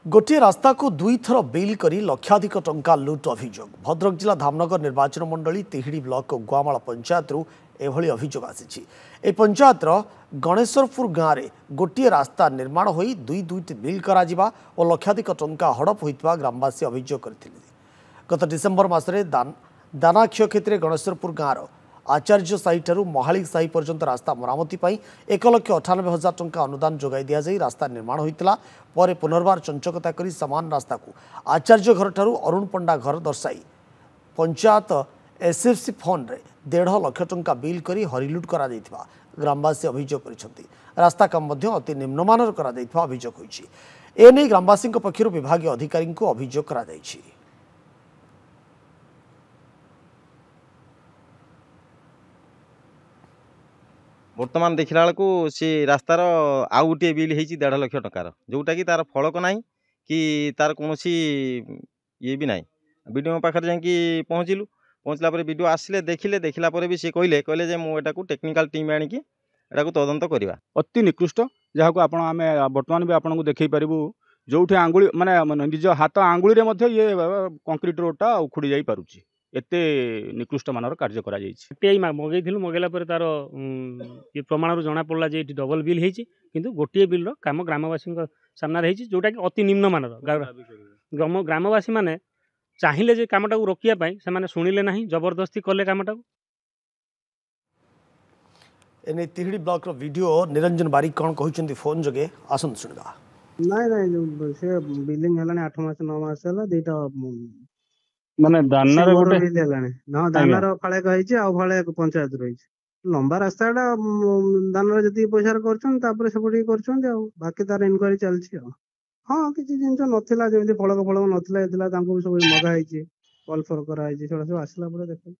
गोटे रास्ता को दुई थर बिल करी लक्षाधिक टंका लुट अभियोग भद्रक जिला धामनगर निर्वाचन मंडली तिहिड़ी ब्लॉक गुआमाल पंचायत एभली अभियोग आसी पंचायत गणेशपुर गाँव में गोटे रास्ता निर्माण हो दुई दुईटी बिल करा और लक्षाधिक टंका हड़प होता ग्रामवासी अभियोग करते। गत डिसेम्बर मासरे दानाक्ष क्षेत्र गणेशपुर गाँव आचार्य साही ठारू महाली साही पर्यंत रास्ता मरामती 1,98,000 टंका अनुदान जोगाई दिया जाई रास्ता निर्माण होइतिला। पर पुनर्बार चंचकता करी समान रास्ता को आचार्य घर ठारू अरुण पंडा घर दर्शाई पंचायत एसएफसी फंड रे 1.5 लाख टंका बिल करी हरिलुट करा जाइथिबा ग्रामवासी अभियोग करिसंती। रास्ता काम मध्य अति निम्नमानर करा जाइथिबा अभियोग होइछि। एने ग्रामवासी पक्षरु विभागीय अधिकारी को अभियोग करा जाइछि। बर्तमान देखला बेलू सी रास्तार आउ गोटे बिल होती 1.5 लाख टंकार जोटा कि तार फलक ना कि तार कौन ये भी ना विडो पाखे जाकि पहुँचला विडो आसिले देखला भी सी कहले मुझे टेक्निकल टीम आणिकी तदंत करवा अति निकृष्ट जहाँ को आम बर्तमान भी आपको देखई पारू जो आंगुली माने निज हाथ आंगुली ये कंक्रीट रोडटा उखुड़ी जाई पारुची एते निकृष्ट मानर कार्य करा जाइछि। मगेइथिलु मगेला पर तार ये प्रमाण जना पड़ला जे डबल बिल हेछि किंतु गोटे बिल रो काम ग्रामवासी सामना हेछि जोटा कि अति निम्न मानर ग्रामवासी माने चाहिले जे कामटा को रोकिया पई से माने सुनिले नाही जबरदस्ती कले कामटा को। एने तिहिड़ी ब्लॉक रो वीडियो निरंजन बारिक कोन कहउचंती फोन जगे आसन सुनगा। नहीं से बिलिंग हलाने 8 मास 9 मास हला देटा माने दानार गोटे ना दानार फाळे कहिछि आ फाळे पंचायत रहिछि लंबा रास्ताटा दानार जति पैसा करछन तापर सेपटी करछन आ बाकी तार इनक्वायरी चलछि आ हां किछि जिंस नथिला जेमति फळक नथिला एतला तांको सब मगा हेछि कॉल फॉर करा हेछि सेडा सब आसला परे देखै।